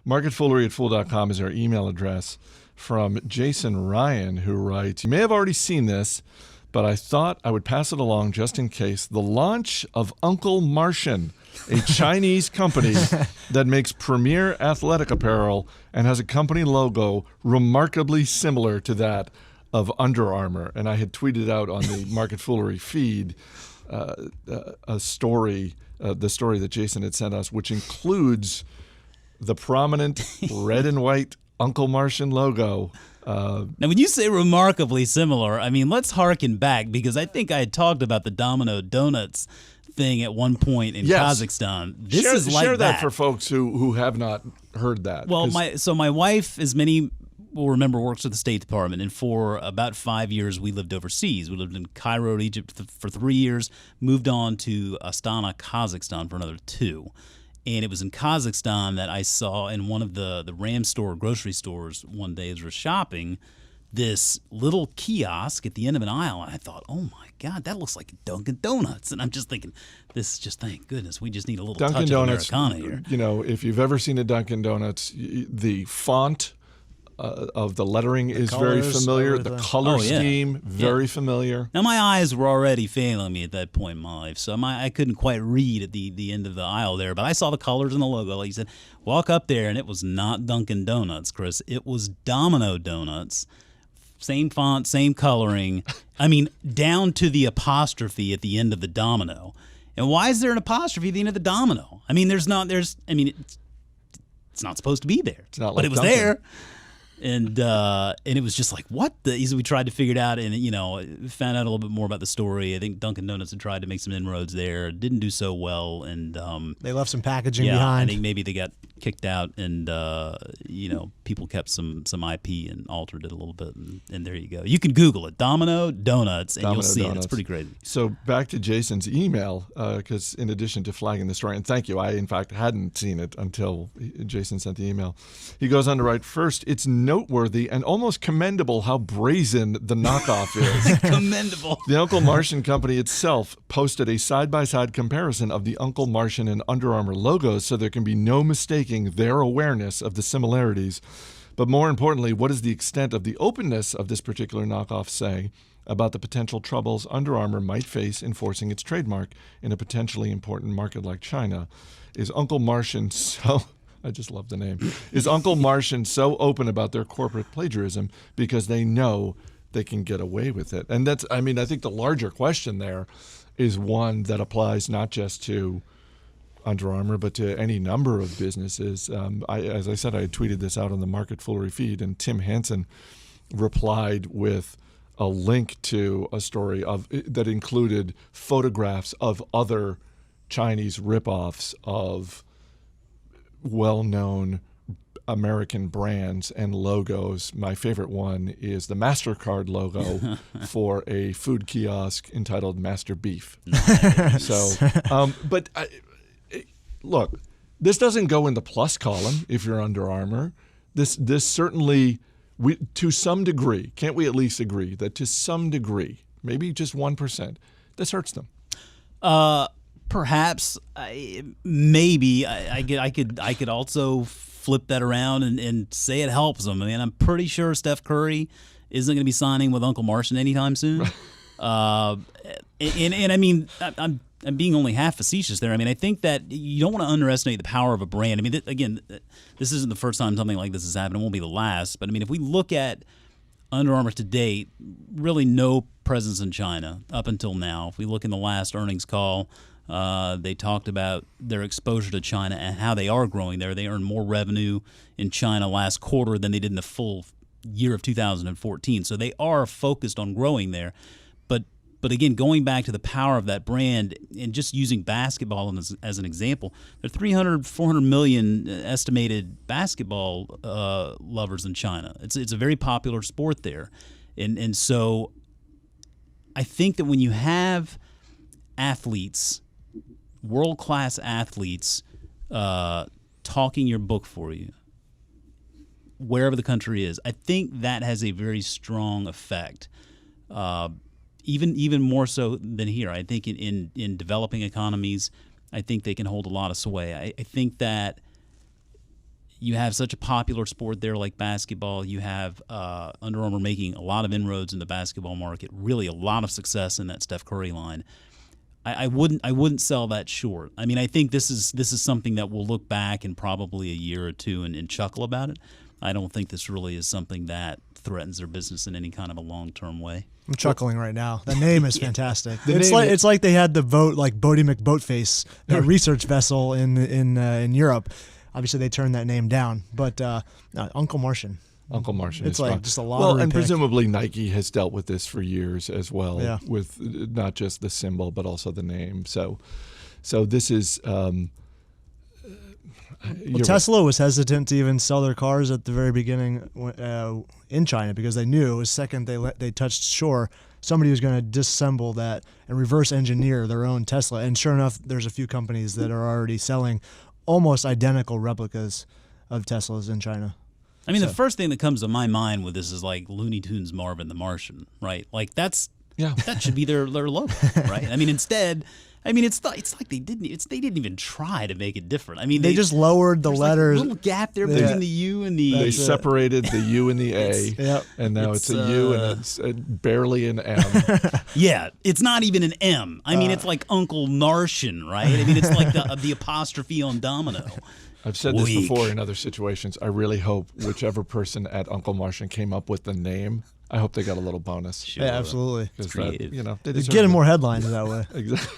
Marketfoolery@fool.com is our email address from Jason Ryan, who writes, "You may have already seen this, but I thought I would pass it along just in case. The launch of Uncle Martian, a Chinese company that makes premier athletic apparel and has a company logo remarkably similar to that of Under Armour." And I had tweeted out on the Market Foolery feed a story, the story that Jason had sent us, which includes the prominent red and white Uncle Martian logo. Now, when you say remarkably similar, I mean, let's harken back, because I think I had talked about the Domino Donuts thing at one point in Kazakhstan. This is like share that for folks who have not heard that. Well, my wife, as many will remember, works with the State Department, and for about 5 years we lived overseas. We lived in Cairo, Egypt for 3 years, moved on to Astana, Kazakhstan for another 2. And it was in Kazakhstan that I saw in one of the Ram store grocery stores one day as we were shopping, this little kiosk at the end of an aisle. And I thought, oh my God, that looks like Dunkin' Donuts. And I'm just thinking, thank goodness, we just need a little Dunkin' touch Donuts, of Americana here. You know, if you've ever seen a Dunkin' Donuts, the font of the lettering is very familiar. The color scheme, very familiar. Now, my eyes were already failing me at that point in my life, so I couldn't quite read at the end of the aisle there. But I saw the colors and the logo. Like you said, walk up there, and it was not Dunkin' Donuts, Chris. It was Domino Donuts. Same font, same coloring. I mean, down to the apostrophe at the end of the domino. And why is there an apostrophe at the end of the domino? I mean, it's not supposed to be there. It's not like but it was Dunkin'. there. And it was just like, what? So we tried to figure it out, and found out a little bit more about the story. I think Dunkin' Donuts had tried to make some inroads there, didn't do so well, and they left some packaging I behind. think maybe they got kicked out, and people kept some IP and altered it a little bit, and there you go. You can Google it, Domino Donuts, and you'll see it. It's pretty crazy. So back to Jason's email, because in addition to flagging the story, and thank you, I in fact hadn't seen it until Jason sent the email. He goes on to write, "First, it's noteworthy and almost commendable how brazen the knockoff is." Commendable. The Uncle Martian company itself posted a side-by-side comparison of the Uncle Martian and Under Armour logos, so there can be no mistaking their awareness of the similarities. But more importantly, what does the extent of the openness of this particular knockoff say about the potential troubles Under Armour might face enforcing its trademark in a potentially important market like China? Is Uncle Martian so... I just love the name. Is Uncle Martian so open about their corporate plagiarism because they know they can get away with it? And that's, I think the larger question there is one that applies not just to Under Armour, but to any number of businesses. As I said, I had tweeted this out on the Market Foolery feed, and Tim Hansen replied with a link to a story that included photographs of other Chinese ripoffs of well-known American brands and logos. My favorite one is the MasterCard logo for a food kiosk entitled Master Beef. But look, this doesn't go in the plus column if you're Under Armour. This certainly, to some degree, can't we at least agree that to some degree, maybe just 1%, this hurts them? Perhaps, maybe I could also flip that around and say it helps them. I mean, I'm pretty sure Steph Curry isn't going to be signing with Uncle Martian anytime soon. And I mean, I'm being only half facetious there. I mean, I think that you don't want to underestimate the power of a brand. I mean, again, this isn't the first time something like this has happened. It won't be the last. But I mean, if we look at Under Armour to date, really no presence in China up until now. If we look in the last earnings call, they talked about their exposure to China and how they are growing there. They earned more revenue in China last quarter than they did in the full year of 2014. So they are focused on growing there. But again, going back to the power of that brand and just using basketball as an example, there are 300, 400 million estimated basketball lovers in China. It's a very popular sport there. And so I think that when you have athletes, world-class athletes, talking your book for you, wherever the country is, I think that has a very strong effect. Even more so than here. I think in developing economies, I think they can hold a lot of sway. I think that you have such a popular sport there like basketball. You have Under Armour making a lot of inroads in the basketball market. Really, a lot of success in that Steph Curry line. I wouldn't sell that short. I mean, I think this is something that we'll look back in probably a year or two and chuckle about it. I don't think this really is something that threatens their business in any kind of a long-term way. I'm chuckling right now. The name is fantastic. name It's like they had the boat, like Bodie McBoatface, that research vessel in Europe. Obviously, they turned that name down. But Uncle Martian. Uncle Martian It's is like strong. just a lottery Well, and pick. presumably Nike has dealt with this for years as well, Yeah. with not just the symbol but also the name. So this is. You're right. Tesla was hesitant to even sell their cars at the very beginning in China because they knew the second they touched shore, somebody was going to disassemble that and reverse engineer their own Tesla. And sure enough, there's a few companies that are already selling almost identical replicas of Teslas in China. I mean, the first thing that comes to my mind with this is like Looney Tunes Marvin the Martian, right? Like that should be their logo, right? I mean, instead, it's like they didn't even try to make it different. I mean, They just lowered the there's letters. like a little gap there between the U and the. They That's it. separated the U and the A, Yep. and now it's a U and it's barely an M. Yeah, it's not even an M. I mean, it's like Uncle Martian, right? I mean, it's like the apostrophe on Domino. I've said this Weak. before in other situations. I really hope whichever person at Uncle Martian came up with the name, I hope they got a little bonus. Sure. Yeah, absolutely. Because creative. they They're deserve getting it. more headlines that way. Exactly.